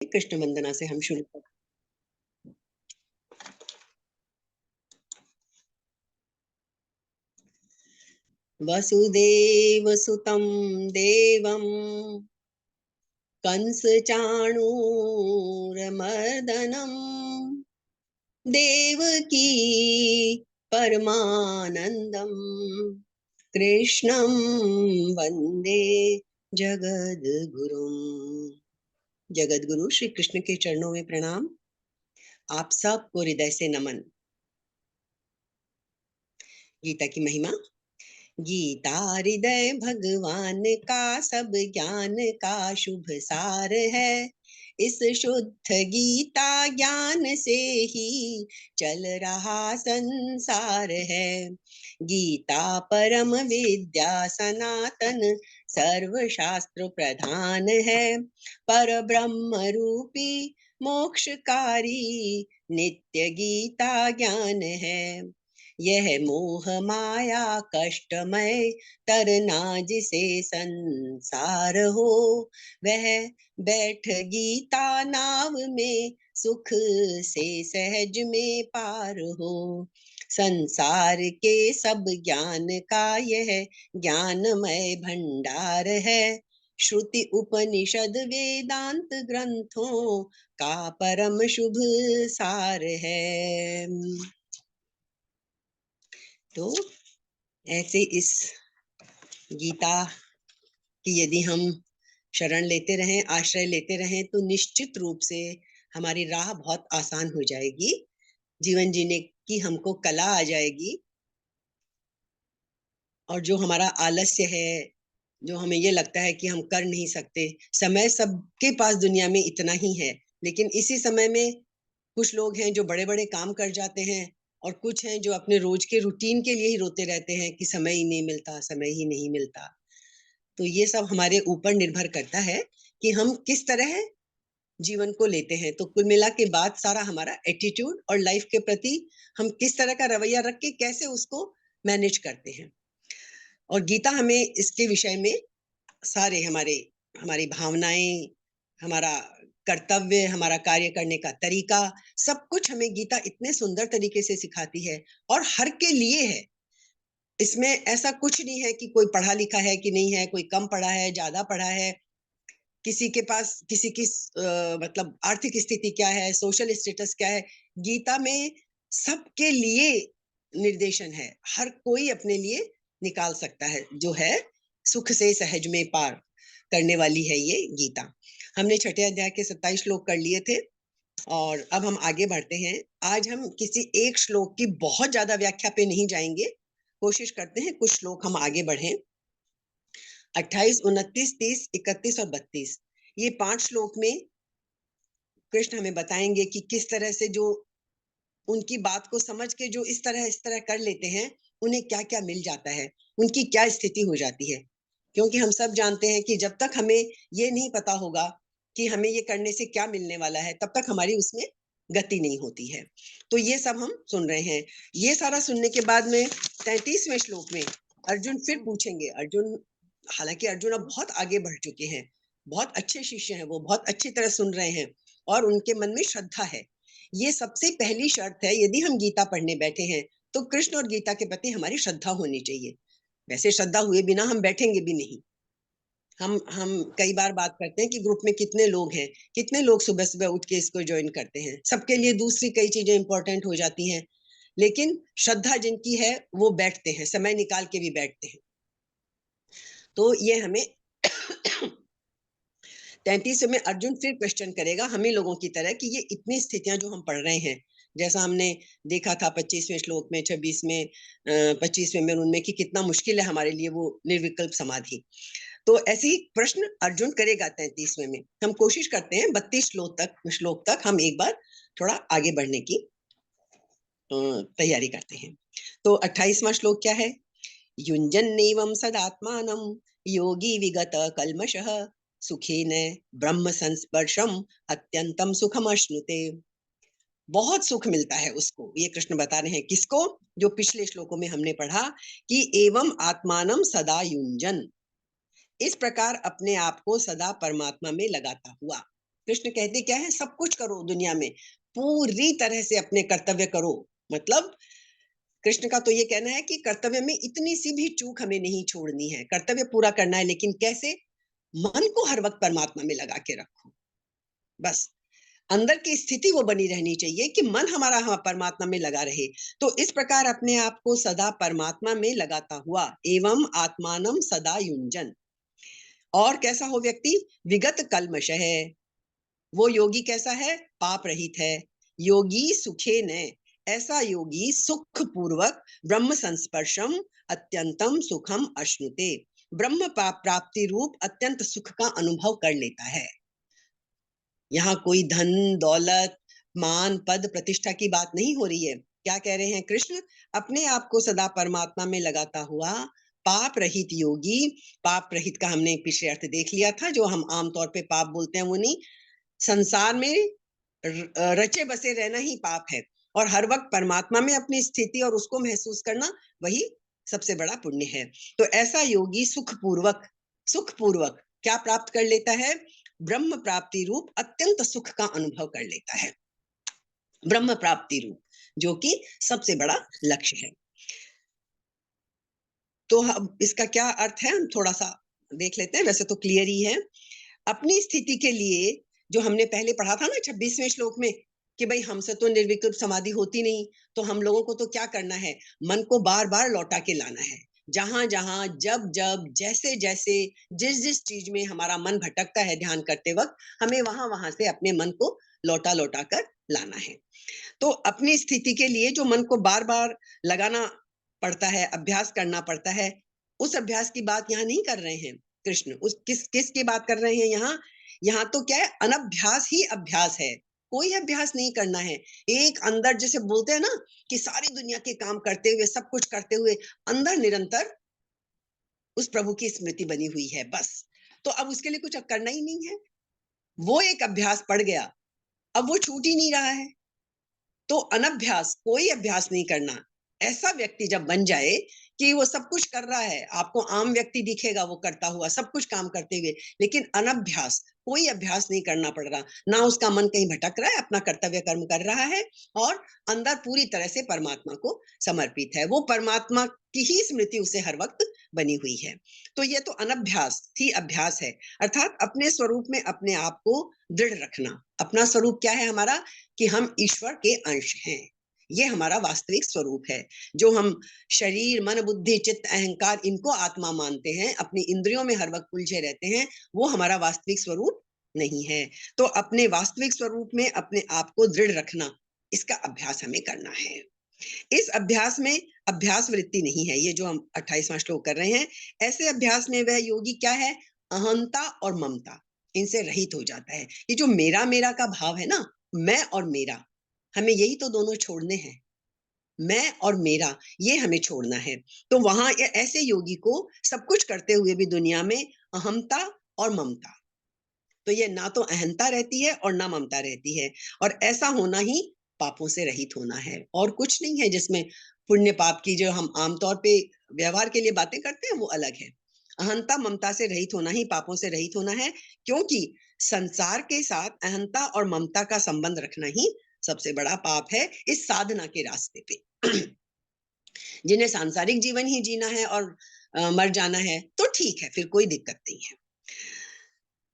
कृष्ण वंदना से हम शुरू करते हैं। वसुदेव सुतं देवं कंस चाणूरमर्दनम देवकी परमानंदम कृष्णं वंदे जगद्गुरुम। जगद्गुरु श्री कृष्ण के चरणों में प्रणाम। आप सबको हृदय से नमन। गीता की महिमा। गीता हृदय भगवान का सब ज्ञान का शुभ सार है। इस शुद्ध गीता ज्ञान से ही चल रहा संसार है। गीता परम विद्या सनातन सर्वशास्त्र प्रधान है। पर ब्रह्म रूपी मोक्षकारी नित्य गीता ज्ञान है। यह मोह माया कष्टमय तरना जिसे संसार हो, वह बैठ गीता नाव में सुख से सहज में पार हो। संसार के सब ज्ञान का यह ज्ञानमय भंडार है। श्रुति उपनिषद वेदांत ग्रंथों का परम शुभ सार है। तो ऐसे इस गीता की यदि हम शरण लेते रहें, आश्रय लेते रहें, तो निश्चित रूप से हमारी राह बहुत आसान हो जाएगी। जीवन जीने की हमको कला आ जाएगी। और जो हमारा आलस्य है, जो हमें ये लगता है कि हम कर नहीं सकते, समय सबके पास दुनिया में इतना ही है, लेकिन इसी समय में कुछ लोग हैं जो बड़े बड़े काम कर जाते हैं, और कुछ हैं जो अपने रोज के रूटीन के लिए ही रोते रहते हैं कि समय ही नहीं मिलता, समय ही नहीं मिलता। तो ये सब हमारे ऊपर निर्भर करता है कि हम किस तरह जीवन को लेते हैं। तो कुल मिला के बात सारा हमारा एटीट्यूड और लाइफ के प्रति हम किस तरह का रवैया रख के कैसे उसको मैनेज करते हैं। और गीता हमें इसके विषय में सारे हमारी भावनाएं, हमारा कर्तव्य, हमारा कार्य करने का तरीका, सब कुछ हमें गीता इतने सुंदर तरीके से सिखाती है और हर के लिए है। इसमें ऐसा कुछ नहीं है कि कोई पढ़ा लिखा है कि नहीं है, कोई कम पढ़ा है, ज्यादा पढ़ा है, किसी के पास किसी की मतलब आर्थिक स्थिति क्या है, सोशल स्टेटस क्या है। गीता में सबके लिए निर्देशन है। हर कोई अपने लिए निकाल सकता है, जो है सुख से सहज में पार करने वाली है ये गीता। हमने छठे अध्याय के 27 श्लोक कर लिए थे और अब हम आगे बढ़ते हैं। आज हम किसी एक श्लोक की बहुत ज्यादा व्याख्या पे नहीं जाएंगे, कोशिश करते हैं कुछ श्लोक हम आगे बढ़ें। 28, 29, 30, 31 और 32, ये 5 श्लोक में कृष्ण हमें बताएंगे कि किस तरह से जो उनकी बात को समझ के जो इस तरह कर लेते हैं, उन्हें क्या क्या मिल जाता है, उनकी क्या स्थिति हो जाती है। क्योंकि हम सब जानते हैं कि जब तक हमें ये नहीं पता होगा कि हमें ये करने से क्या मिलने वाला है, तब तक हमारी उसमें गति नहीं होती है। तो ये सब हम सुन रहे हैं। ये सारा सुनने के बाद में 33वें श्लोक में अर्जुन फिर पूछेंगे। अर्जुन, हालांकि अर्जुन अब बहुत आगे बढ़ चुके हैं, बहुत अच्छे शिष्य हैं, वो बहुत अच्छी तरह सुन रहे हैं और उनके मन में श्रद्धा है। ये सबसे पहली शर्त है, यदि हम गीता पढ़ने बैठे हैं तो कृष्ण और गीता के प्रति हमारी श्रद्धा होनी चाहिए। वैसे श्रद्धा हुए बिना हम बैठेंगे भी नहीं। हम कई बार बात करते हैं कि ग्रुप में कितने लोग हैं, कितने लोग सुबह सुबह उठ के इसको ज्वाइन करते हैं। सबके लिए दूसरी कई चीजें इंपॉर्टेंट हो जाती हैं, लेकिन श्रद्धा जिनकी है वो बैठते हैं, समय निकाल के भी बैठते हैं। तो ये हमें 33 में अर्जुन फिर क्वेश्चन करेगा हमें लोगों की तरह कि ये इतनी स्थितियां जो हम पढ़ रहे हैं, जैसा हमने देखा था 25वें श्लोक में, 26 में, 25वें में, उनमें कि कितना मुश्किल है हमारे लिए वो निर्विकल्प समाधि। तो ऐसे ही प्रश्न अर्जुन करेगा 33वें में। हम कोशिश करते हैं 32 श्लोक तक हम एक बार थोड़ा आगे बढ़ने की तैयारी करते हैं। तो 28वां श्लोक क्या है? युञ्जन्नेवं सदात्मानं योगी विगत कल्मषः सुखेन ब्रह्म संस्पर्शम अत्यंतम सुखम अश्नुते। बहुत सुख मिलता है उसको। ये कृष्ण बता रहे हैं किसको? जो पिछले श्लोकों में हमने पढ़ा कि एवं आत्मानम सदा युञ्जन, इस प्रकार अपने आप को सदा परमात्मा में लगाता हुआ। कृष्ण कहते क्या है, सब कुछ करो दुनिया में, पूरी तरह से अपने कर्तव्य करो। मतलब कृष्ण का तो ये कहना है कि कर्तव्य में इतनी सी भी चूक हमें नहीं छोड़नी है, कर्तव्य पूरा करना है, लेकिन कैसे? मन को हर वक्त परमात्मा में लगा के रखो, बस अंदर की स्थिति वो बनी रहनी चाहिए कि मन हमारा हाँ परमात्मा में लगा रहे। तो इस प्रकार अपने आप को सदा परमात्मा में लगाता हुआ, एवं आत्मानम सदा युंजन। और कैसा हो व्यक्ति? विगत कल्मष है, वो योगी कैसा है? पाप रहित है। योगी सुखे न, ऐसा योगी सुख पूर्वक ब्रह्म संस्पर्शम अत्यंतम सुखम अश्नुते, ब्रह्म प्राप्ति रूप अत्यंत सुख का अनुभव कर लेता है। यहाँ कोई धन दौलत मान पद प्रतिष्ठा की बात नहीं हो रही है। क्या कह रहे हैं कृष्ण? अपने आप को सदा परमात्मा में लगाता हुआ पाप रहित योगी, पाप रहित का हमने पिछले अर्थ देख लिया था, जो हम आमतौर पे पाप बोलते हैं वो नहीं, संसार में रचे बसे रहना ही पाप है, और हर वक्त परमात्मा में अपनी स्थिति और उसको महसूस करना वही सबसे बड़ा पुण्य है। तो ऐसा योगी सुख पूर्वक क्या प्राप्त कर लेता है? ब्रह्म प्राप्ति रूप अत्यंत सुख का अनुभव कर लेता है। ब्रह्म प्राप्ति रूप, जो कि सबसे बड़ा लक्ष्य है। तो अब इसका क्या अर्थ है, हम थोड़ा सा देख लेते हैं। वैसे तो क्लियर ही है। अपनी स्थिति के लिए जो हमने पहले पढ़ा था ना 26वें श्लोक में, कि भाई हमसे तो निर्विकल्प समाधि होती नहीं, तो हम लोगों को तो क्या करना है? मन को बार बार लौटा के लाना है। जहां जहां जब जब जैसे जैसे जिस जिस चीज में हमारा मन भटकता है ध्यान करते वक्त, हमें वहां वहां से अपने मन को लौटा लौटा कर लाना है। तो अपनी स्थिति के लिए जो मन को बार बार लगाना पड़ता है, अभ्यास करना पड़ता है, उस अभ्यास की बात यहाँ नहीं कर रहे हैं कृष्ण। उस किस की बात कर रहे हैं यहाँ? यहाँ तो क्या है, अनभ्यास ही अभ्यास है, कोई अभ्यास नहीं करना है। एक अंदर जैसे बोलते हैं ना कि सारी दुनिया के काम करते हुए, सब कुछ करते हुए, अंदर निरंतर उस प्रभु की स्मृति बनी हुई है, बस। तो अब उसके लिए कुछ करना ही नहीं है, वो एक अभ्यास पड़ गया, अब वो छूट ही नहीं रहा है। तो अनभ्यास, कोई अभ्यास नहीं करना, ऐसा व्यक्ति जब बन जाए कि वो सब कुछ कर रहा है, आपको आम व्यक्ति दिखेगा वो करता हुआ सब कुछ काम करते हुए, लेकिन अनभ्यास, कोई अभ्यास नहीं करना पड़ रहा, ना उसका मन कहीं भटक रहा है, अपना कर्तव्य कर्म कर रहा है, और अंदर पूरी तरह से परमात्मा को समर्पित है, वो परमात्मा की ही स्मृति उसे हर वक्त बनी हुई है। तो ये तो अनभ्यास थी अभ्यास है, अर्थात अपने स्वरूप में अपने आप को दृढ़ रखना। अपना स्वरूप क्या है हमारा? कि हम ईश्वर के अंश हैं, ये हमारा वास्तविक स्वरूप है। जो हम शरीर मन बुद्धि चित्त अहंकार इनको आत्मा मानते हैं, अपनी इंद्रियों में हर वक्त उलझे रहते हैं, वो हमारा वास्तविक स्वरूप नहीं है। तो अपने वास्तविक स्वरूप में अपने आप को दृढ़ रखना, इसका अभ्यास हमें करना है। इस अभ्यास में अभ्यास वृत्ति नहीं है, ये जो हम 28वां श्लोक कर रहे हैं, ऐसे अभ्यास में वह योगी क्या है? अहंता और ममता, इनसे रहित हो जाता है। ये जो मेरा मेरा का भाव है ना, मैं और मेरा, हमें यही तो दोनों छोड़ने हैं। मैं और मेरा, ये हमें छोड़ना है। तो वहां ऐसे योगी को सब कुछ करते हुए भी दुनिया में अहंता और ममता, तो ये ना तो अहंता रहती है और ना ममता रहती है, और ऐसा होना ही पापों से रहित होना है, और कुछ नहीं है। जिसमें पुण्य पाप की जो हम आमतौर पे व्यवहार के लिए बातें करते हैं वो अलग है, अहंता ममता से रहित होना ही पापों से रहित होना है। क्योंकि संसार के साथ अहंता और ममता का संबंध रखना ही सबसे बड़ा पाप है इस साधना के रास्ते पे। जिन्हें सांसारिक जीवन ही जीना है और मर जाना है तो ठीक है, फिर कोई दिक्कत नहीं है।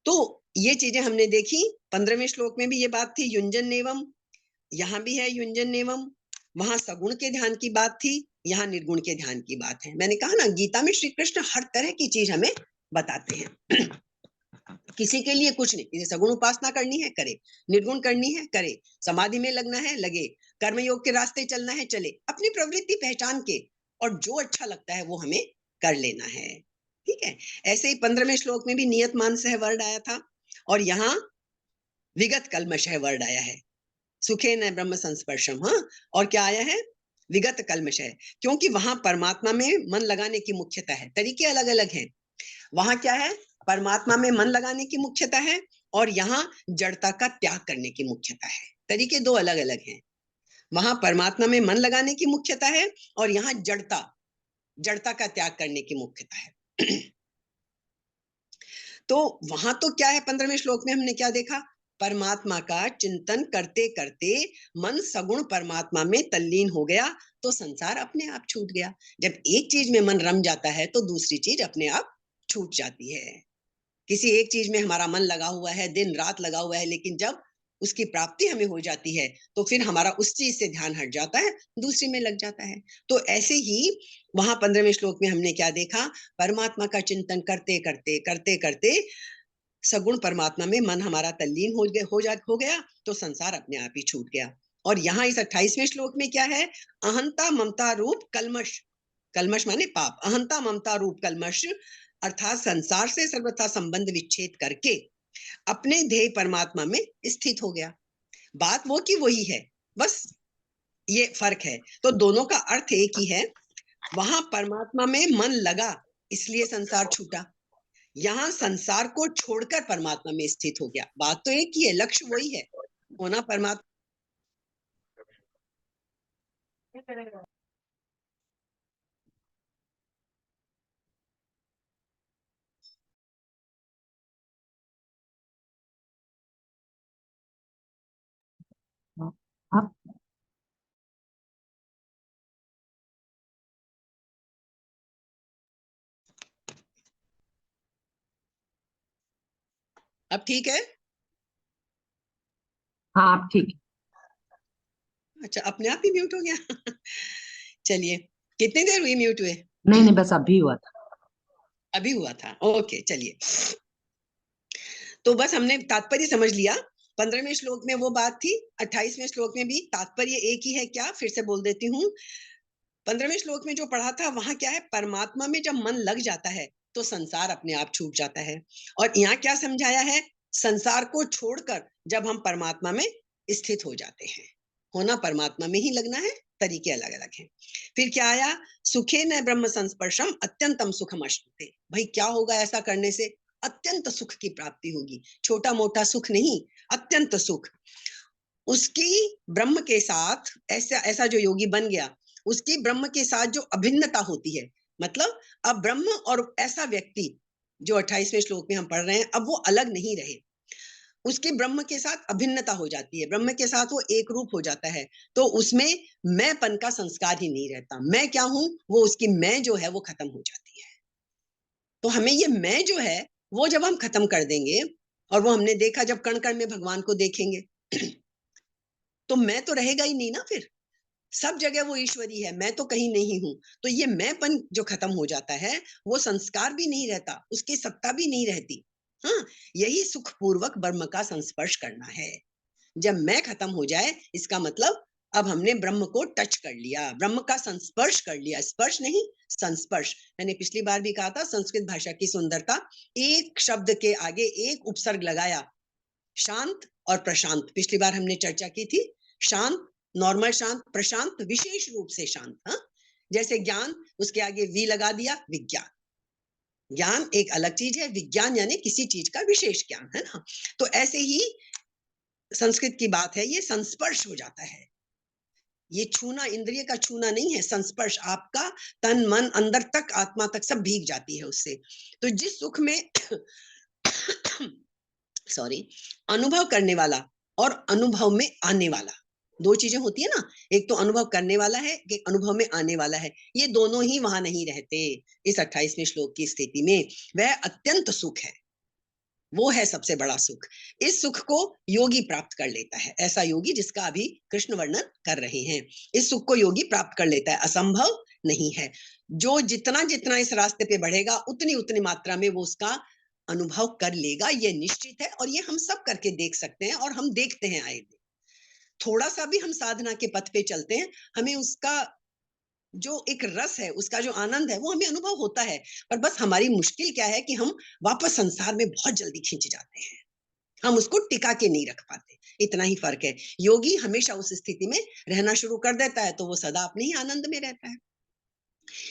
तो ये चीजें हमने देखी। 15वें श्लोक में भी ये बात थी, युंजन नेवम, यहाँ भी है युंजन नेवम। वहां सगुण के ध्यान की बात थी, यहाँ निर्गुण के ध्यान की बात है। मैंने कहा ना, गीता में श्री कृष्ण हर तरह की चीज हमें बताते हैं। किसी के लिए कुछ नहीं, किसी सगुण उपासना करनी है करे, निर्गुण करनी है करे, समाधि में लगना है लगे, कर्मयोग के रास्ते चलना है चले, अपनी प्रवृत्ति पहचान के, और जो अच्छा लगता है वो हमें कर लेना है। ठीक है। ऐसे ही 15वें श्लोक में भी नियत मानसः वर्ड आया था, और यहाँ विगत कल्मषः वर्ड आया है, सुखे न ब्रह्म संस्पर्शम। हाँ, और क्या आया है? विगत कल्मषः, क्योंकि वहां परमात्मा में मन लगाने की मुख्यता है, तरीके अलग अलग हैं। वहां क्या है? परमात्मा में मन लगाने की मुख्यता है, और यहाँ जड़ता का त्याग करने की मुख्यता है, तरीके दो अलग अलग हैं। वहां परमात्मा में मन लगाने की मुख्यता है, और यहाँ जड़ता जड़ता का त्याग करने की मुख्यता है। तो वहां तो क्या है, 15वें श्लोक में हमने क्या देखा? परमात्मा का चिंतन करते करते मन सगुण परमात्मा में तल्लीन हो गया तो संसार अपने आप छूट गया। जब एक चीज में मन रम जाता है तो दूसरी चीज अपने आप छूट जाती है। किसी एक चीज में हमारा मन लगा हुआ है, दिन रात लगा हुआ है, लेकिन जब उसकी प्राप्ति हमें हो जाती है तो फिर हमारा उस चीज से ध्यान हट जाता है, दूसरी में लग जाता है। तो ऐसे ही वहां 15वें श्लोक में हमने क्या देखा, परमात्मा का चिंतन करते करते करते करते सगुण परमात्मा में मन हमारा तल्लीन हो गया तो संसार अपने आप ही छूट गया। और यहाँ इस 28वें श्लोक में क्या है, अहंता ममता रूप कलमश, कलमश माने पाप, अहंता ममता रूप कलमश अर्थात संसार से सर्वथा संबंध विच्छेद करके अपने ध्येय परमात्मा में स्थित हो गया। बात वो की वही है, बस ये फर्क है। तो दोनों का अर्थ एक ही है। वहां परमात्मा में मन लगा इसलिए संसार छूटा, यहाँ संसार को छोड़कर परमात्मा में स्थित हो गया। बात तो एक ही है, लक्ष्य वही है, होना परमात्मा। आप अब ठीक है? हाँ आप ठीक। अच्छा, अपने आप ही म्यूट हो गया। चलिए, कितनी देर हुई म्यूट हुए? नहीं नहीं, बस अभी हुआ था। अभी हुआ था, ओके। चलिए, तो बस हमने तात्पर्य समझ लिया। 15वें श्लोक में वो बात थी, 28वें श्लोक में भी तात्पर्य एक ही है। क्या, फिर से बोल देती हूँ। 15वें श्लोक में जो पढ़ा था वहां क्या है, परमात्मा में जब मन लग जाता है तो संसार अपने आप छूट जाता है। और यहाँ क्या समझाया है, संसार को छोड़कर जब हम परमात्मा में स्थित हो जाते हैं, होना परमात्मा में ही लगना है, तरीके अलग अलग हैं। फिर क्या आया, सुखे न ब्रह्म संस्पर्शम अत्यंतम सुखम अश्नुते। भाई क्या होगा ऐसा करने से, अत्यंत सुख की प्राप्ति होगी। छोटा मोटा सुख नहीं, अत्यंत सुख। उसकी ब्रह्म के साथ, ऐसा ऐसा जो योगी बन गया, उसकी ब्रह्म के साथ जो अभिन्नता होती है, मतलब अब ब्रह्म और ऐसा व्यक्ति जो 28वें श्लोक में हम पढ़ रहे हैं, अब वो अलग नहीं रहे, उसकी ब्रह्म के साथ अभिन्नता हो जाती है, ब्रह्म के साथ वो एक रूप हो जाता है। तो उसमें मैंपन का संस्कार ही नहीं रहता। मैं क्या हूं, वो उसकी मैं जो है वो खत्म हो जाती है। तो हमें ये मैं जो है वो जब हम खत्म कर देंगे, और वो हमने देखा जब कण कण में भगवान को देखेंगे, तो मैं तो रहेगा ही नहीं ना। फिर सब जगह वो ईश्वरी है, मैं तो कहीं नहीं हूं। तो ये मैंपन जो खत्म हो जाता है, वो संस्कार भी नहीं रहता, उसकी सत्ता भी नहीं रहती। हाँ, यही सुखपूर्वक ब्रह्म का संस्पर्श करना है। जब मैं खत्म हो जाए, इसका मतलब अब हमने ब्रह्म को टच कर लिया, ब्रह्म का संस्पर्श कर लिया। स्पर्श नहीं, संस्पर्श। मैंने पिछली बार भी कहा था, संस्कृत भाषा की सुंदरता, एक शब्द के आगे एक उपसर्ग लगाया, शांत और प्रशांत। पिछली बार हमने चर्चा की थी, शांत नॉर्मल शांत, प्रशांत विशेष रूप से शांत। हाँ, जैसे ज्ञान, उसके आगे वी लगा दिया, विज्ञान। ज्ञान एक अलग चीज है, विज्ञान यानी किसी चीज का विशेष ज्ञान, है ना। तो ऐसे ही संस्कृत की बात है, ये संस्पर्श हो जाता है। ये छूना, इंद्रिय का छूना नहीं है, संस्पर्श। आपका तन मन अंदर तक, आत्मा तक सब भीग जाती है उससे। तो जिस सुख में सॉरी, अनुभव करने वाला और अनुभव में आने वाला, दो चीजें होती है ना। एक तो अनुभव करने वाला है, एक अनुभव में आने वाला है। ये दोनों ही वहां नहीं रहते इस 28वें श्लोक की स्थिति में। वह अत्यंत सुख है, वो है सबसे बड़ा सुख। इस सुख को योगी प्राप्त कर लेता है, ऐसा योगी जिसका अभी कृष्ण वर्णन कर रहे हैं। इस सुख को योगी प्राप्त कर लेता है, असंभव नहीं है। जो जितना जितना इस रास्ते पे बढ़ेगा, उतनी उतनी मात्रा में वो उसका अनुभव कर लेगा, ये निश्चित है। और ये हम सब करके देख सकते हैं, और हम देखते हैं आए दिन। थोड़ा सा भी हम साधना के पथ पे चलते हैं, हमें उसका जो एक रस है, उसका जो आनंद है, वो हमें अनुभव होता है। पर बस हमारी मुश्किल क्या है कि हम वापस संसार में बहुत जल्दी खींच जाते हैं, हम उसको टिका के नहीं रख पाते। इतना ही फर्क है। योगी हमेशा उस स्थिति में रहना शुरू कर देता है, तो वो सदा अपने ही आनंद में रहता है।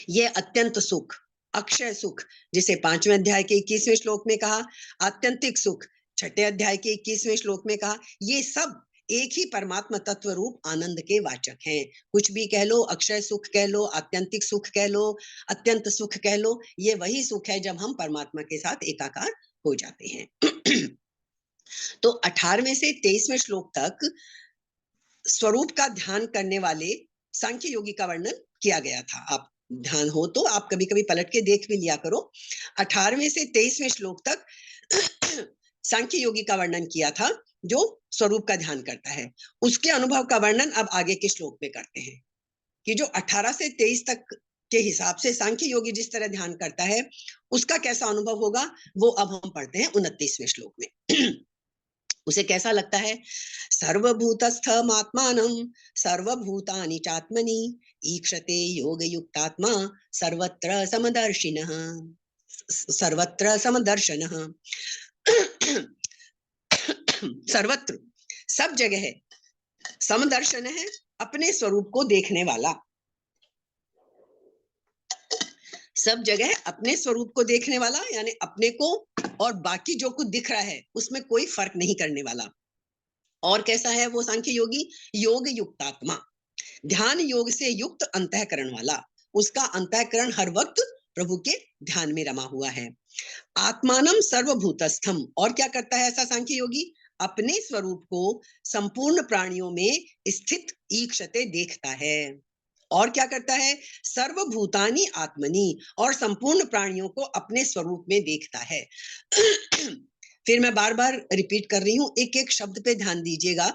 ये अत्यंत सुख, अक्षय सुख, जिसे 5वें अध्याय के 21वें श्लोक में कहा, आत्यंतिक सुख 6ठे अध्याय के 21वें श्लोक में कहा, ये सब एक ही परमात्मा तत्व रूप आनंद के वाचक हैं। कुछ भी कह लो, अक्षय सुख कह लो, आत्यंतिक सुख कह लो, अत्यंत सुख कह लो, ये वही सुख है जब हम परमात्मा के साथ एकाकार हो जाते हैं। तो 18वें से 23वें श्लोक तक स्वरूप का ध्यान करने वाले सांख्य योगी का वर्णन किया गया था। आप ध्यान हो तो आप कभी कभी पलट के देख भी लिया करो। 18वें से 23वें श्लोक तक सांख्य योगी का वर्णन किया था जो स्वरूप का ध्यान करता है। उसके अनुभव का वर्णन अब आगे के श्लोक में करते हैं कि जो 18 से 23 तक के हिसाब से सांख्य योगी जिस तरह ध्यान करता है उसका कैसा अनुभव होगा, वो अब हम पढ़ते हैं 29वें श्लोक में। उसे कैसा लगता है? सर्वभूतस्थमात्मानं सर्वभूतानि चात्मनि ईक्षते योगयुक्तात्मा सर्वत्र समदर्शिनः। सर्वत्र समदर्शनः। सर्वत्र, सब जगह है, समदर्शन है, अपने स्वरूप को देखने वाला। सब जगह अपने स्वरूप को देखने वाला, यानी अपने को और बाकी जो कुछ दिख रहा है उसमें कोई फर्क नहीं करने वाला। और कैसा है वो सांख्य योगी? योग युक्तात्मा, ध्यान योग से युक्त अंतःकरण वाला। उसका अंतःकरण हर वक्त प्रभु के ध्यान में रमा हुआ है। आत्मानम सर्वभूतस्थम, और क्या करता है ऐसा सांख्य योगी? अपने स्वरूप को संपूर्ण प्राणियों में स्थित ईक्षते देखता है। और क्या करता है? सर्वभूतानि आत्मनि, और संपूर्ण प्राणियों को अपने स्वरूप में देखता है। फिर मैं बार बार रिपीट कर रही हूं, एक एक शब्द पे ध्यान दीजिएगा।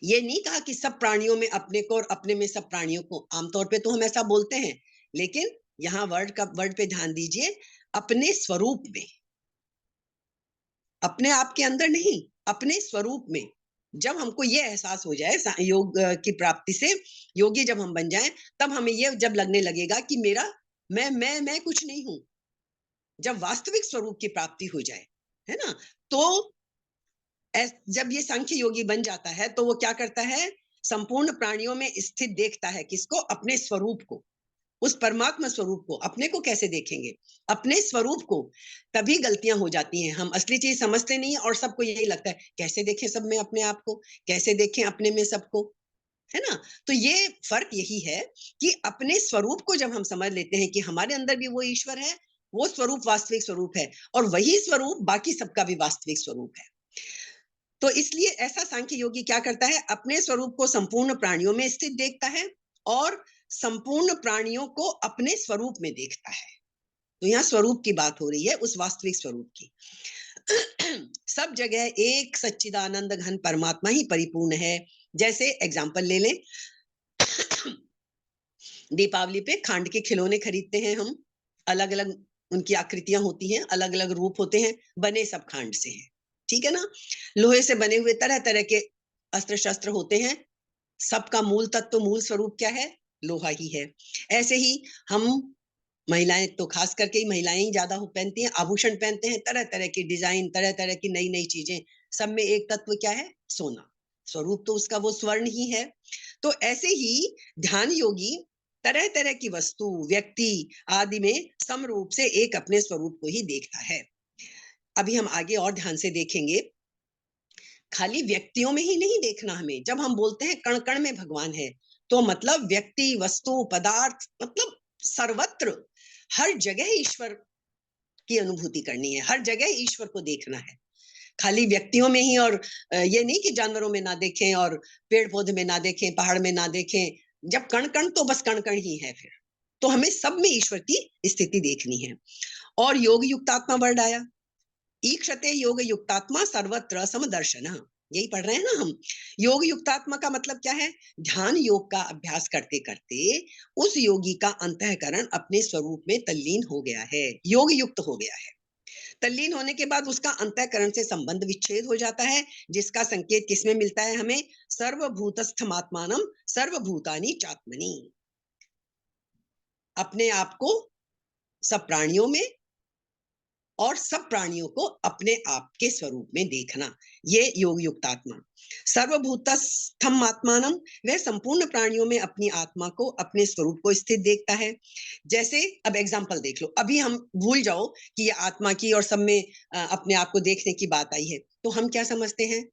ये नहीं कहा कि सब प्राणियों में अपने को और अपने में सब प्राणियों को। आमतौर पे तो हम ऐसा बोलते हैं, लेकिन यहाँ वर्ड पे ध्यान दीजिए। अपने स्वरूप में, अपने आप के अंदर नहीं, अपने स्वरूप में। जब हमको ये एहसास हो जाए योग की प्राप्ति से, योगी जब हम बन जाएं, तब हमें ये जब लगने लगेगा कि मेरा मैं कुछ नहीं हूं। जब वास्तविक स्वरूप की प्राप्ति हो जाए, है ना, तो जब ये सांख्य योगी बन जाता है तो वो क्या करता है? संपूर्ण प्राणियों में स्थित देखता है। किसको? अपने स्वरूप को, उस परमात्मा स्वरूप को। अपने को कैसे देखेंगे? अपने स्वरूप को। तभी गलतियां हो जाती हैं, हम असली चीज समझते नहीं और सबको यही लगता है कैसे देखें सब में अपने आप को, कैसे देखें अपने में सबको, है ना। तो ये फर्क यही है कि अपने स्वरूप को जब हम समझ लेते हैं कि हमारे अंदर भी वो ईश्वर है, वो स्वरूप वास्तविक स्वरूप है, और वही स्वरूप बाकी सबका भी वास्तविक स्वरूप है। तो इसलिए ऐसा सांख्य योगी क्या करता है? अपने स्वरूप को संपूर्ण प्राणियों में स्थित देखता है और संपूर्ण प्राणियों को अपने स्वरूप में देखता है। तो यहाँ स्वरूप की बात हो रही है, उस वास्तविक स्वरूप की। सब जगह एक सच्चिदानंद घन परमात्मा ही परिपूर्ण है। जैसे एग्जाम्पल ले लें, दीपावली पे खांड के खिलौने खरीदते हैं हम। अलग अलग उनकी आकृतियां होती हैं, अलग अलग रूप होते हैं, बने सब खांड से हैं, ठीक है ना। लोहे से बने हुए तरह तरह के अस्त्र शस्त्र होते हैं। सबका मूल तत्व, मूल स्वरूप क्या है? लोहा ही है। ऐसे ही हम महिलाएं, तो खास करके महिलाएं ही ज्यादा पहनती हैं, आभूषण पहनते हैं, तरह तरह की डिजाइन, तरह तरह की नई नई चीजें। सब में एक तत्व क्या है? सोना। स्वरूप तो उसका वो स्वर्ण ही है। तो ऐसे ही ध्यान योगी तरह तरह की वस्तु, व्यक्ति आदि में समरूप से एक अपने स्वरूप को ही देखता है। अभी हम आगे और ध्यान से देखेंगे। खाली व्यक्तियों में ही नहीं देखना हमें। जब हम बोलते हैं कण कण में भगवान है, तो मतलब व्यक्ति, वस्तु, पदार्थ, मतलब सर्वत्र, हर जगह ईश्वर की अनुभूति करनी है, हर जगह ईश्वर को देखना है। खाली व्यक्तियों में ही, और ये नहीं कि जानवरों में ना देखें और पेड़ पौधे में ना देखें, पहाड़ में ना देखें। जब कण कण, तो बस कण कण ही है फिर। तो हमें सब में ईश्वर की स्थिति देखनी है। और योग युक्तात्मा वर्ड आया। ईक्षते योग युक्तात्मा सर्वत्र समदर्शन, यही पढ़ रहे हैं ना हम। योग युक्तात्मा का मतलब क्या है? ध्यान योग का अभ्यास करते करते उस योगी का अंतःकरण अपने स्वरूप में तल्लीन हो गया है, योग युक्त हो गया है। तल्लीन होने के बाद उसका अंतःकरण से संबंध विच्छेद हो जाता है, जिसका संकेत किसमें मिलता है हमें? सर्वभूतस्थमात्मानम सर्वभूतानि चात्मनि। अपने आप को सब प्राणियों में और सब प्राणियों को अपने आप के स्वरूप में देखना, ये योग युक्तात्मा। सर्वभूतस्थम आत्मानम, वह संपूर्ण प्राणियों में अपनी आत्मा को, अपने स्वरूप को स्थित देखता है। जैसे अब एग्जांपल देख लो, अभी हम भूल जाओ कि ये आत्मा की और सब में अपने आप को देखने की बात आई है, तो हम क्या समझते हैं?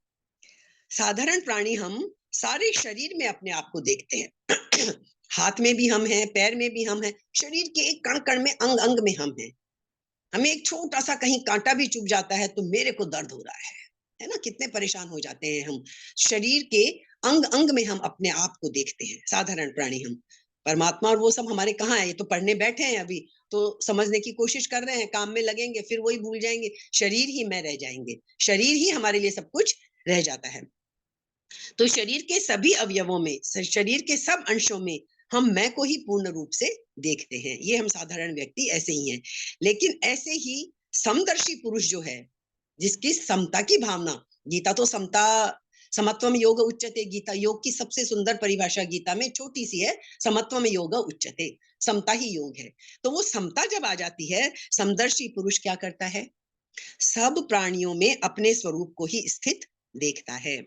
साधारण प्राणी हम सारे शरीर में अपने आप को देखते हैं। हाथ में भी हम हैं, पैर में भी हम हैं, शरीर के एक कण कण में, अंग अंग में हम हैं। हमें एक छोटा सा कहीं कांटा भी चुभ जाता है तो मेरे को दर्द हो रहा है, है ना, कितने परेशान हो जाते हैं हम। शरीर के अंग अंग में हम अपने आप को देखते हैं, साधारण प्राणी हम। परमात्मा और वो सब हमारे कहाँ है, ये तो पढ़ने बैठे हैं अभी, तो समझने की कोशिश कर रहे हैं, काम में लगेंगे, फिर वही भूल जाएंगे, शरीर ही में रह जाएंगे, शरीर ही हमारे लिए सब कुछ रह जाता है। तो शरीर के सभी अवयवों में, शरीर के सब अंशों में हम मैं को ही पूर्ण रूप से देखते हैं। ये हम साधारण व्यक्ति ऐसे ही हैं। लेकिन ऐसे ही समदर्शी पुरुष जो है, जिसकी समता की भावना, गीता तो समता समत्वम योग उच्यते, गीता योग की सबसे सुंदर परिभाषा गीता में छोटी सी है, समत्वम योग उच्यते, समता ही योग है। तो वो समता जब आ जाती है, समदर्शी पुरुष क्या करता है, सब प्राणियों में अपने स्वरूप को ही स्थित देखता है।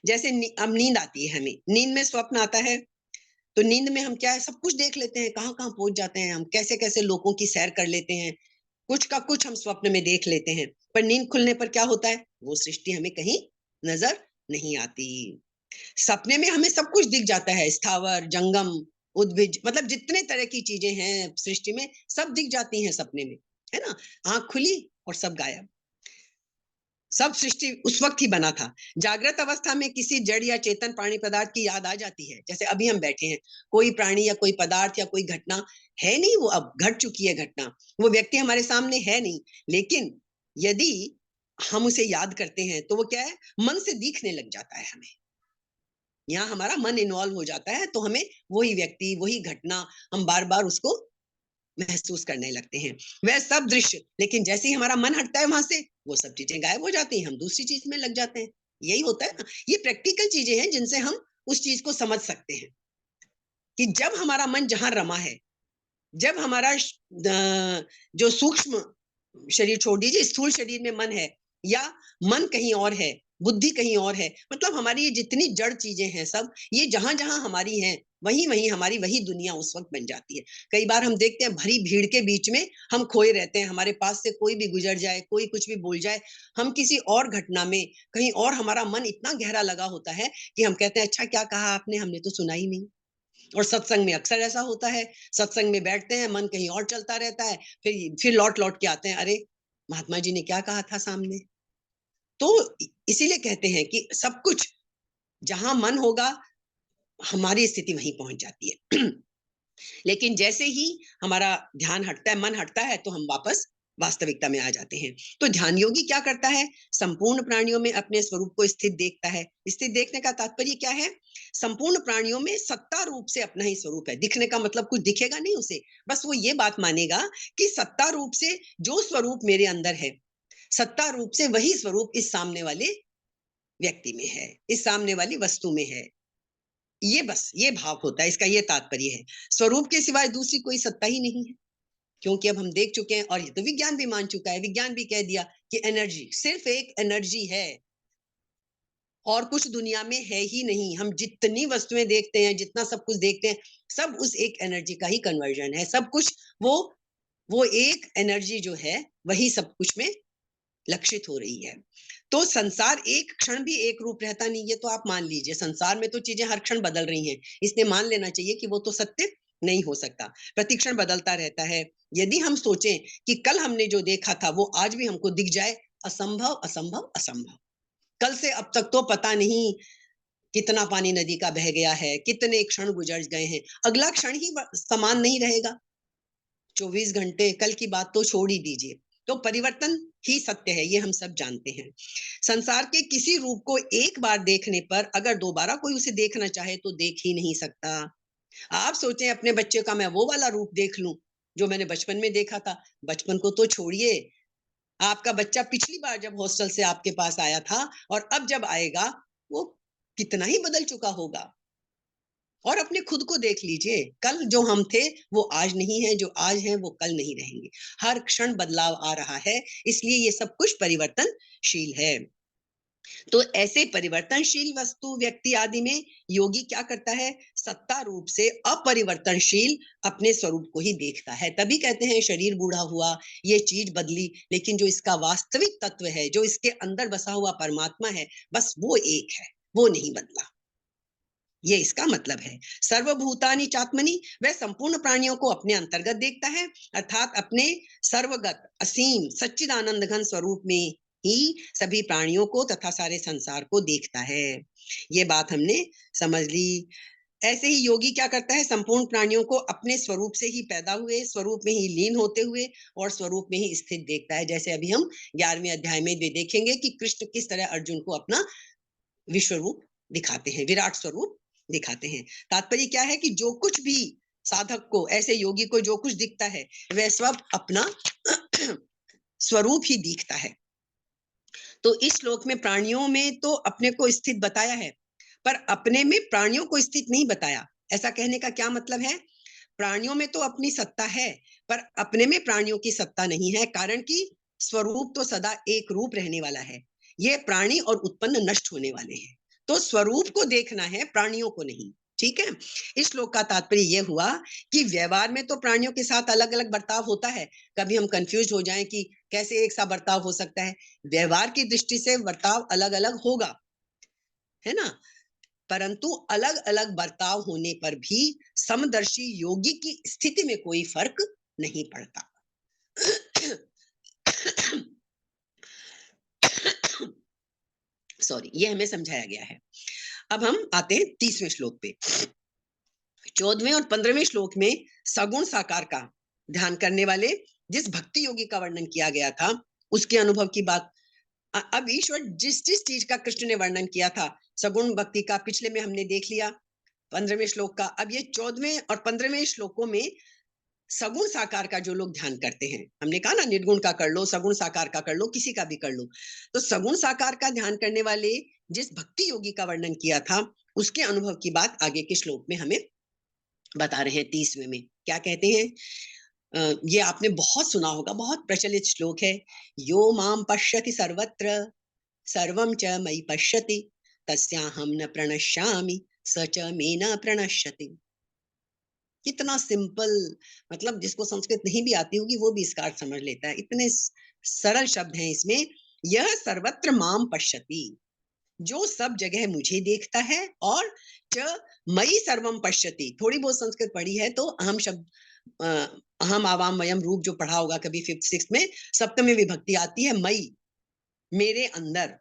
जैसे अब नींद आती है, हमें नींद में स्वप्न आता है, तो नींद में हम क्या है, सब कुछ देख लेते हैं, कहाँ कहाँ पहुंच जाते हैं हम, कैसे कैसे लोगों की सैर कर लेते हैं, कुछ का कुछ हम स्वप्न में देख लेते हैं। पर नींद खुलने पर क्या होता है, वो सृष्टि हमें कहीं नजर नहीं आती। सपने में हमें सब कुछ दिख जाता है, स्थावर जंगम उद्भिज, मतलब जितने तरह की चीजें हैं सृष्टि में, सब दिख जाती हैं सपने में, है ना। आंख खुली और सब गायब, सब सृष्टि उस वक्त ही बना था। जागृत अवस्था में किसी जड़ या चेतन प्राणी पदार्थ की याद आ जाती है, जैसे अभी हम बैठे हैं, कोई प्राणी या कोई पदार्थ या कोई घटना है नहीं, वो अब घट चुकी है घटना, वो व्यक्ति हमारे सामने है नहीं, लेकिन यदि हम उसे याद करते हैं तो वो क्या है, मन से दिखने लग जाता है हमें। यहाँ हमारा मन इन्वॉल्व हो जाता है, तो हमें वही व्यक्ति, वही घटना, हम बार बार उसको महसूस करने लगते हैं, वह सब दृश्य। लेकिन जैसे ही हमारा मन हटता है वहां से, वो सब चीजें गायब हो जाती हैं, हम दूसरी चीज में लग जाते हैं। यही होता है ना, ये प्रैक्टिकल चीजें हैं जिनसे हम उस चीज को समझ सकते हैं कि जब हमारा मन जहां रमा है, जब हमारा जो सूक्ष्म शरीर छोड़ दीजिए, स्थूल शरीर में मन है, या मन कहीं और है, बुद्धि कहीं और है, मतलब हमारी ये जितनी जड़ चीजें हैं सब, ये जहां जहां हमारी हैं, वहीं वहीं हमारी वही दुनिया उस वक्त बन जाती है। कई बार हम देखते हैं भरी भीड़ के बीच में हम खोए रहते हैं, हमारे पास से कोई भी गुजर जाए, कोई कुछ भी बोल जाए, हम किसी और घटना में कहीं और, हमारा मन इतना गहरा लगा होता है कि हम कहते हैं अच्छा क्या कहा आपने, हमने तो सुना ही नहीं। और सत्संग में अक्सर ऐसा होता है, सत्संग में बैठते हैं, मन कहीं और चलता रहता है, फिर लौट लौट के आते हैं, अरे महात्मा जी ने क्या कहा था सामने। तो इसीलिए कहते हैं कि सब कुछ जहां मन होगा, हमारी स्थिति वहीं पहुंच जाती है। लेकिन जैसे ही हमारा ध्यान हटता है, मन हटता है, तो हम वापस वास्तविकता में आ जाते हैं। तो ध्यान योगी क्या करता है, संपूर्ण प्राणियों में अपने स्वरूप को स्थित देखता है। स्थित देखने का तात्पर्य क्या है, संपूर्ण प्राणियों में सत्ता रूप से अपना ही स्वरूप है। दिखने का मतलब कुछ दिखेगा नहीं उसे, बस वो ये बात मानेगा कि सत्ता रूप से जो स्वरूप मेरे अंदर है, सत्ता रूप से वही स्वरूप इस सामने वाले व्यक्ति में है, इस सामने वाली वस्तु में है। ये बस ये भाव होता है, इसका ये तात्पर्य है। स्वरूप के सिवाय दूसरी कोई सत्ता ही नहीं है, क्योंकि अब हम देख चुके हैं, और ये तो विज्ञान भी मान चुका है, विज्ञान भी कह दिया कि एनर्जी सिर्फ एक एनर्जी है, और कुछ दुनिया में है ही नहीं। हम जितनी वस्तुएं देखते हैं, जितना सब कुछ देखते हैं, सब उस एक एनर्जी का ही कन्वर्जन है, सब कुछ वो एक एनर्जी जो है वही सब कुछ में लक्षित हो रही है। तो संसार एक क्षण भी एक रूप रहता नहीं, ये तो आप मान लीजिए, संसार में तो चीजें हर क्षण बदल रही हैं, इसने मान लेना चाहिए कि वो तो सत्य नहीं हो सकता, प्रतिक्षण बदलता रहता है। यदि हम सोचें कि कल हमने जो देखा था वो आज भी हमको दिख जाए, असंभव असंभव असंभव। कल से अब तक तो पता नहीं कितना पानी नदी का बह गया है, कितने क्षण गुजर गए हैं, अगला क्षण ही समान नहीं रहेगा। 24 घंटे, कल की बात तो छोड़ ही दीजिए। तो परिवर्तन ही सत्य है, ये हम सब जानते हैं। संसार के किसी रूप को एक बार देखने पर अगर दोबारा कोई उसे देखना चाहे तो देख ही नहीं सकता। आप सोचें अपने बच्चे का मैं वो वाला रूप देख लूं जो मैंने बचपन में देखा था, बचपन को तो छोड़िए, आपका बच्चा पिछली बार जब हॉस्टल से आपके पास आया था और अब जब आएगा, वो कितना ही बदल चुका होगा। और अपने खुद को देख लीजिए, कल जो हम थे वो आज नहीं है, जो आज हैं वो कल नहीं रहेंगे। हर क्षण बदलाव आ रहा है, इसलिए ये सब कुछ परिवर्तनशील है। तो ऐसे परिवर्तनशील वस्तु, व्यक्ति आदि में योगी क्या करता है, सत्ता रूप से अपरिवर्तनशील अपने स्वरूप को ही देखता है। तभी कहते हैं शरीर बूढ़ा हुआ, ये चीज बदली, लेकिन जो इसका वास्तविक तत्व है, जो इसके अंदर बसा हुआ परमात्मा है, बस वो एक है, वो नहीं बदला। ये इसका मतलब है। सर्वभूतानि चात्मनि, वह संपूर्ण प्राणियों को अपने अंतर्गत देखता है, अर्थात अपने सर्वगत असीम सच्चिदानंद घन स्वरूप में ही सभी प्राणियों को तथा सारे संसार को देखता है। ये बात हमने समझ ली। ऐसे ही योगी क्या करता है, संपूर्ण प्राणियों को अपने स्वरूप से ही पैदा हुए, स्वरूप में ही लीन होते हुए और स्वरूप में ही स्थित देखता है। जैसे अभी हम 11वें अध्याय में भी देखेंगे कि कृष्ण किस तरह अर्जुन को अपना विश्व रूप दिखाते हैं, विराट स्वरूप दिखाते हैं। तात्पर्य क्या है कि जो कुछ भी साधक को, ऐसे योगी को जो कुछ दिखता है वह सब अपना स्वरूप ही दिखता है। तो इस श्लोक में प्राणियों में तो अपने को स्थित बताया है, पर अपने में प्राणियों को स्थित नहीं बताया। ऐसा कहने का क्या मतलब है? प्राणियों में तो अपनी सत्ता है, पर अपने में प्राणियों की सत्ता नहीं है, कारण कि स्वरूप तो सदा एक रूप रहने वाला है। ये प्राणी और उत्पन्न नष्ट होने वाले हैं, तो स्वरूप को देखना है, प्राणियों को नहीं। ठीक है। इस श्लोक का तात्पर्य यह हुआ कि व्यवहार में तो प्राणियों के साथ अलग अलग बर्ताव होता है। कभी हम कंफ्यूज हो जाएं कि कैसे एक सा बर्ताव हो सकता है। व्यवहार की दृष्टि से बर्ताव अलग अलग होगा, है ना, परंतु अलग अलग बर्ताव होने पर भी समदर्शी योगी की स्थिति में कोई फर्क नहीं पड़ता। सॉरी, ये हमें समझाया गया है। अब हम आते हैं 30वें श्लोक पे। 14वें और 15वें श्लोक में सगुण साकार का ध्यान करने वाले जिस भक्ति योगी का वर्णन किया गया था, उसके अनुभव की बात। अब ईश्वर जिस जिस चीज का कृष्ण ने वर्णन किया था, सगुण भक्ति का पिछले में हमने देख लिया, 15वें श्लोक का। अब ये 14वें और 15वें श्लोकों में सगुण साकार का जो लोग ध्यान करते हैं, हमने कहा ना निर्गुण का कर लो, सगुण साकार का कर लो, किसी का भी कर लो, तो सगुण साकार का ध्यान करने वाले जिस भक्ति योगी का वर्णन किया था, उसके अनुभव की बात आगे के श्लोक में हमें बता रहे हैं। 30वें में क्या कहते हैं? ये आपने बहुत सुना होगा, बहुत प्रचलित श्लोक है। यो माम पश्यति सर्वत्र सर्वं च मयि पश्यति तस्याहं न प्रणश्यामि स च मे न प्रणश्यति। कितना सिंपल, मतलब जिसको संस्कृत नहीं भी आती होगी वो भी इसका अर्थ समझ लेता है। इतने सरल शब्द हैं इसमें। यह सर्वत्र माम पश्यति, जो सब जगह मुझे देखता है, और च मयि सर्वम पश्यति। थोड़ी बहुत संस्कृत पढ़ी है तो अहम शब्द, अहम आवाम वयम रूप जो पढ़ा होगा कभी 5th 6th में, सप्तमी विभक्ति आती है मयि, मेरे अंदर।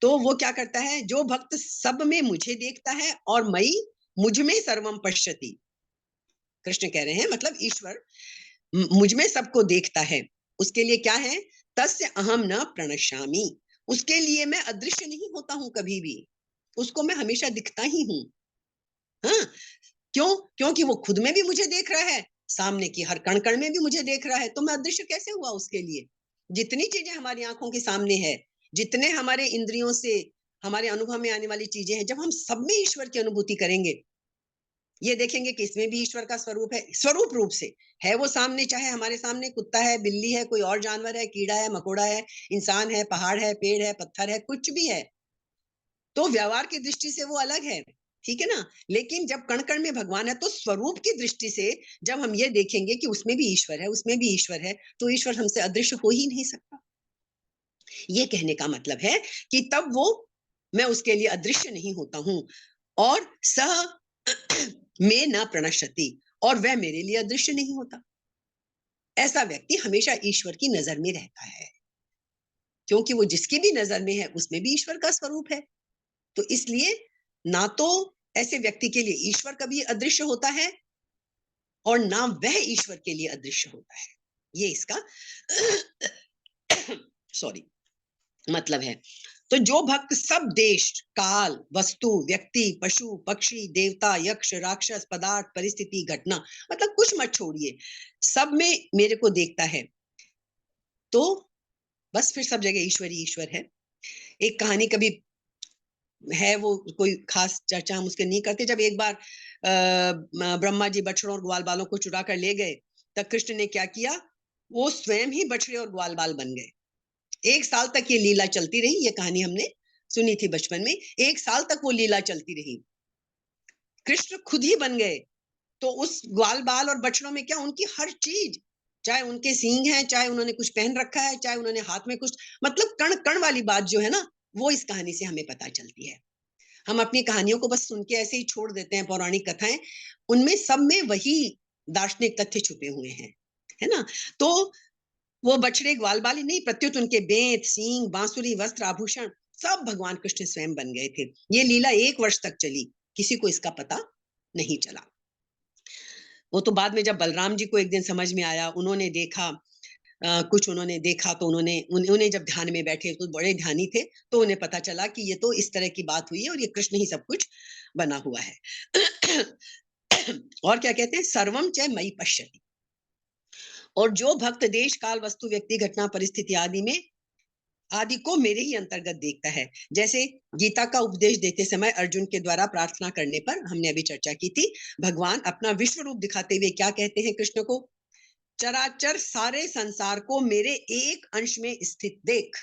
तो वो क्या करता है, जो भक्त सब में मुझे देखता है और मयि मुझ में सर्वम पश्यति। कृष्ण कह रहे हैं मतलब ईश्वर मुझ में सबको देखता है। उसके लिए क्या है, तस्य अहम न प्रणश्यामि, उसके लिए मैं अदृश्य नहीं होता हूं कभी भी, उसको मैं हमेशा दिखता ही हूं। हाँ, क्यों? क्योंकि वो खुद में भी मुझे देख रहा है, सामने की हर कण कण में भी मुझे देख रहा है, तो मैं अदृश्य कैसे हुआ उसके लिए? जितनी चीजें हमारी आंखों के सामने है, जितने हमारे इंद्रियों से हमारे अनुभव में आने वाली चीजें हैं, जब हम सब में ईश्वर की अनुभूति करेंगे, ये देखेंगे कि इसमें भी ईश्वर का स्वरूप है, स्वरूप रूप से है वो सामने। चाहे हमारे सामने कुत्ता है, बिल्ली है, कोई और जानवर है, कीड़ा है, मकोड़ा है, इंसान है, पहाड़ है, पेड़ है, पत्थर है, कुछ भी है, तो व्यवहार की दृष्टि से वो अलग है, ठीक है ना। लेकिन जब कण कण में भगवान है, तो स्वरूप की दृष्टि से जब हम ये देखेंगे कि उसमें भी ईश्वर है, उसमें भी ईश्वर है, तो ईश्वर हमसे अदृश्य हो ही नहीं सकता। ये कहने का मतलब है कि तब वो, मैं उसके लिए अदृश्य नहीं होता हूं, और सह में न प्रणश्यति, और वह मेरे लिए अदृश्य नहीं होता। ऐसा व्यक्ति हमेशा ईश्वर की नजर में रहता है, क्योंकि वो जिसकी भी नजर में है उसमें भी ईश्वर का स्वरूप है। तो इसलिए ना तो ऐसे व्यक्ति के लिए ईश्वर कभी अदृश्य होता है, और ना वह ईश्वर के लिए अदृश्य होता है। ये इसका सॉरी मतलब है। तो जो भक्त सब देश, काल, वस्तु, व्यक्ति, पशु, पक्षी, देवता, यक्ष, राक्षस, पदार्थ, परिस्थिति, घटना, मतलब कुछ मत छोड़िए, सब में मेरे को देखता है, तो बस फिर सब जगह ईश्वर ही ईश्वर है। एक कहानी कभी है, वो कोई खास चर्चा हम उसके नहीं करते। जब एक बार ब्रह्मा जी बछड़ों और ग्वाल बालों को चुरा कर ले गए, तब कृष्ण ने क्या किया, वो स्वयं ही बछड़े और ग्वाल बाल बन गए। 1 साल तक ये लीला चलती रही। ये कहानी हमने सुनी थी बचपन में। 1 साल तक वो लीला चलती रही, कृष्ण खुद ही बन गए। तो उस ग्वाल बाल और बछड़ों में क्या, उनकी हर चीज, चाहे उनके सींग हैं, चाहे उन्होंने कुछ पहन रखा है, चाहे उन्होंने हाथ में कुछ, मतलब कण कण वाली बात जो है ना, वो इस कहानी से हमें पता चलती है। हम अपनी कहानियों को बस सुन के ऐसे ही छोड़ देते हैं, पौराणिक कथाएं, उनमें सब में वही दार्शनिक तथ्य छुपे हुए हैं, है ना। तो वो बछड़े ग्वाल बाली नहीं, प्रत्युत उनके बेंत, सींग, बांसुरी, वस्त्र, आभूषण सब भगवान कृष्ण स्वयं बन गए थे। ये लीला 1 वर्ष तक चली, किसी को इसका पता नहीं चला। वो तो बाद में जब बलराम जी को एक दिन समझ में आया, उन्होंने देखा, कुछ उन्होंने देखा तो उन्हें जब ध्यान में बैठे तो बड़े ध्यानी थे, तो उन्हें पता चला कि ये तो इस तरह की बात हुई है और ये कृष्ण ही सब कुछ बना हुआ है। और क्या कहते हैं, सर्वम च मयि पश्यति। और जो भक्त देश काल वस्तु व्यक्ति घटना परिस्थिति आदि को मेरे ही अंतर्गत देखता है। जैसे गीता का उपदेश देते समय अर्जुन के द्वारा प्रार्थना करने पर हमने अभी चर्चा की थी, भगवान अपना विश्व रूप दिखाते हुए क्या कहते हैं कृष्ण को, चराचर सारे संसार को मेरे एक अंश में स्थित देख।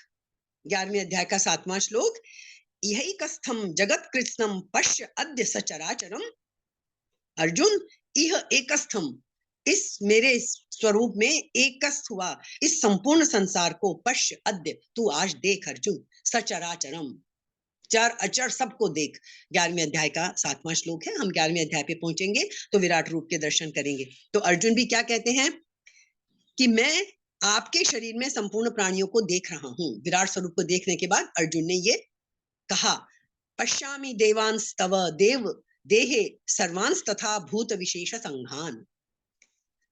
11वें अध्याय का 7वां श्लोक, यही कस्थम जगत कृत्स्नम पश्य अद्य सचराचरम। अर्जुन, यह एकस्थम, इस मेरे स्वरूप में एकस्थ हुआ इस संपूर्ण संसार को पश्य अद्य, तू आज देख अर्जुन, सचराचरम, चर अचर सबको देख। 11वें अध्याय का 7वां श्लोक है। हम 11वें अध्याय पे पहुंचेंगे तो विराट रूप के दर्शन करेंगे। तो अर्जुन भी क्या कहते हैं कि मैं आपके शरीर में संपूर्ण प्राणियों को देख रहा हूं। विराट स्वरूप को देखने के बाद अर्जुन ने ये कहा, पश्यामि देवांस तव देव देहे सर्वांस तथा भूत विशेष संघान।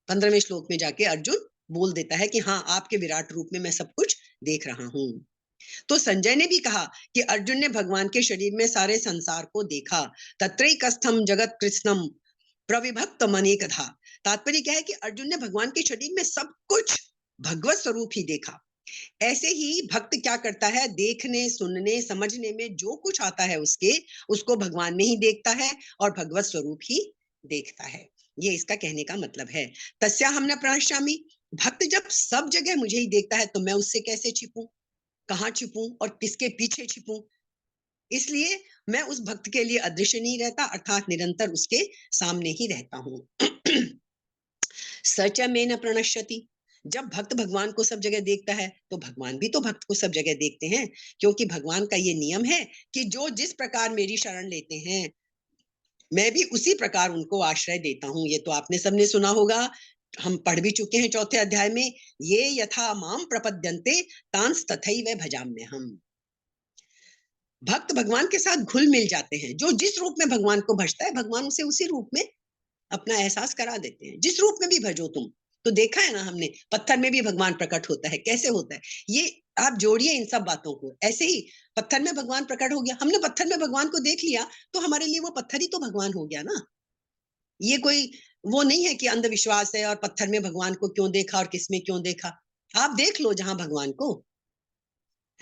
15वें श्लोक में जाके अर्जुन बोल देता है कि हाँ, आपके विराट रूप में मैं सब कुछ देख रहा हूं। तो संजय ने भी कहा कि अर्जुन ने भगवान के शरीर में सारे संसार को देखा। तत्रैकस्थम जगत कृत्स्नम प्रविभक्त मनेकधा। तात्पर्य क्या है कि अर्जुन ने भगवान के शरीर में सब कुछ भगवत स्वरूप ही देखा। ऐसे ही भक्त क्या करता है, देखने सुनने समझने में जो कुछ आता है उसको भगवान में ही देखता है और भगवत स्वरूप ही देखता है। ये इसका कहने का मतलब है। तस्याहं न प्रणश्यामि, भक्त जब सब जगह मुझे ही देखता है तो मैं उससे कैसे छिपूं, कहाँ छिपूं और किसके पीछे छिपूं। इसलिए मैं उस भक्त के लिए अदृश्य नहीं रहता, अर्थात निरंतर उसके सामने ही रहता हूँ। सच में न प्रणश्यति, जब भक्त भगवान को सब जगह देखता है तो भगवान भी तो भक्त को सब जगह देखते हैं, क्योंकि भगवान का ये नियम है कि जो जिस प्रकार मेरी शरण लेते हैं मैं भी उसी प्रकार उनको आश्रय देता हूँ। ये तो आपने सबने सुना होगा, हम पढ़ भी चुके हैं 4थे अध्याय में, ये यथा माम प्रपद्यन्ते तांस तथैव भजाम्यहम्। भक्त भगवान के साथ घुल मिल जाते हैं। जो जिस रूप में भगवान को भजता है भगवान उसे उसी रूप में अपना एहसास करा देते हैं। जिस रूप में भी भजो तुम, तो देखा है ना हमने, पत्थर में भी भगवान प्रकट होता है। कैसे होता है ये, आप जोड़िए इन सब बातों को। ऐसे ही पत्थर में भगवान प्रकट हो गया, हमने पत्थर में भगवान को देख लिया तो हमारे लिए वो पत्थर ही तो भगवान हो गया ना। ये कोई वो नहीं है कि अंधविश्वास है और पत्थर में भगवान को क्यों देखा और किसमें क्यों देखा। आप देख लो जहां भगवान को,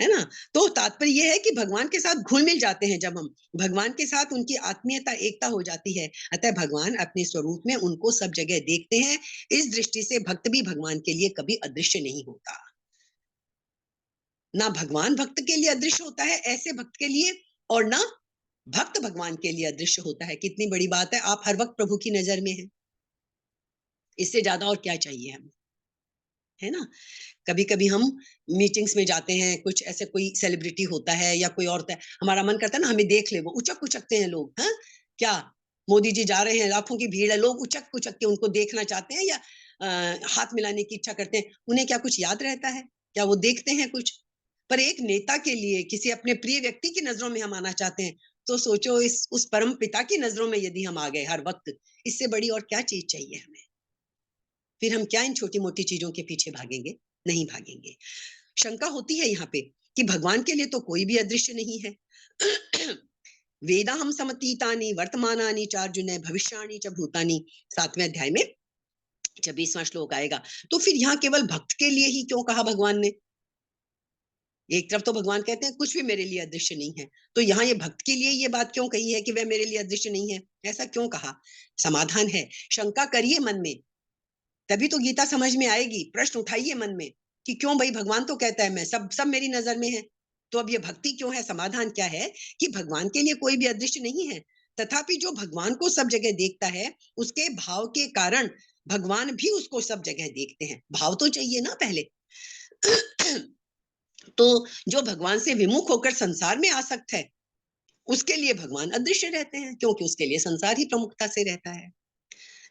है ना। तो तात्पर्य यह है कि भगवान के साथ घुल मिल जाते हैं जब हम, भगवान के साथ उनकी आत्मीयता एकता हो जाती है। अतः भगवान अपने स्वरूप में उनको सब जगह देखते हैं। इस दृष्टि से भक्त भी भगवान के लिए कभी अदृश्य नहीं होता। ना भगवान भक्त के लिए अदृश्य होता है ऐसे भक्त के लिए, और ना भक्त भगवान के लिए अदृश्य होता है। कितनी बड़ी बात है, आप हर वक्त प्रभु की नजर में हैं। इससे ज्यादा और क्या चाहिए हमें, है ना। कभी कभी हम मीटिंग्स में जाते हैं, कुछ ऐसे कोई सेलिब्रिटी होता है या कोई और होता है, हमारा मन करता है ना हमें देख ले, वो उचक उचकते हैं लोग। हाँ, क्या मोदी जी जा रहे हैं, लाखों की भीड़ है, लोग उचक उचक के उनको देखना चाहते हैं या हाथ मिलाने की इच्छा करते हैं। उन्हें क्या कुछ याद रहता है, क्या वो देखते हैं कुछ। पर एक नेता के लिए, किसी अपने प्रिय व्यक्ति की नजरों में हम आना चाहते हैं, तो सोचो इस उस परम पिता की नजरों में यदि हम आ गए हर वक्त, इससे बड़ी और क्या चीज चाहिए हमें। फिर हम क्या इन छोटी मोटी चीजों के पीछे भागेंगे, नहीं भागेंगे। शंका होती है यहाँ पे कि भगवान के लिए तो कोई भी अदृश्य नहीं है। वेदा हम समतीतानि वर्तमानानि चार्जुन भविष्याणि च भूतानि, 7वें अध्याय में 26वां श्लोक आएगा। तो फिर यहाँ केवल भक्त के लिए ही क्यों कहा भगवान ने। एक तरफ तो भगवान कहते हैं कुछ भी मेरे लिए अदृश्य नहीं है, तो यहाँ ये भक्त के लिए ये बात क्यों कही है कि वह मेरे लिए अदृश्य नहीं है, ऐसा क्यों कहा। समाधान है, शंका करिए मन में, तभी तो गीता समझ में आएगी। प्रश्न उठाइए मन में कि क्यों भाई, भगवान तो कहता है मैं सब सब मेरी नजर में है, तो अब ये भक्ति क्यों है। समाधान क्या है कि भगवान के लिए कोई भी अदृश्य नहीं है, तथापि जो भगवान को सब जगह देखता है उसके भाव के कारण भगवान भी उसको सब जगह देखते हैं। भाव तो चाहिए ना पहले। तो जो भगवान से विमुख होकर संसार में आसक्त है उसके लिए भगवान अदृश्य रहते हैं, क्योंकि उसके लिए संसार ही प्रमुखता से रहता है।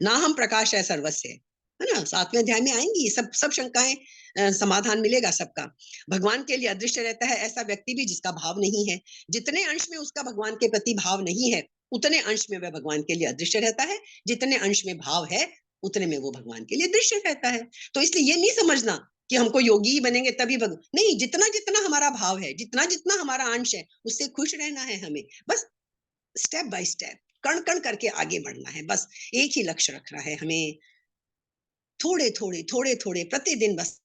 ना हम प्रकाश है सर्वस्य, है ना? 7वें अध्याय में आएँगी सब सब शंकाएँ, समाधान मिलेगा सबका। भगवान के लिए अदृश्य रहता है ऐसा व्यक्ति भी जिसका भाव नहीं है। जितने अंश में उसका भगवान के प्रति भाव नहीं है, उतने अंश में वह भगवान के लिए अदृश्य रहता है। जितने अंश में भाव है, उतने में वो भगवान के लिए दृश्य रहता है। तो इसलिए ये नहीं समझना कि हमको योगी ही बनेंगे तभी नहीं, जितना-जितना हमारा भाव है, जितना-जितना हमारा अंश है, उससे खुश रहना है हमें। बस स्टेप बाय स्टेप, कण-कण करके आगे बढ़ना है। बस एक ही लक्ष्य रखना है हमें, थोड़े-थोड़े, थोड़े-थोड़े प्रतिदिन बस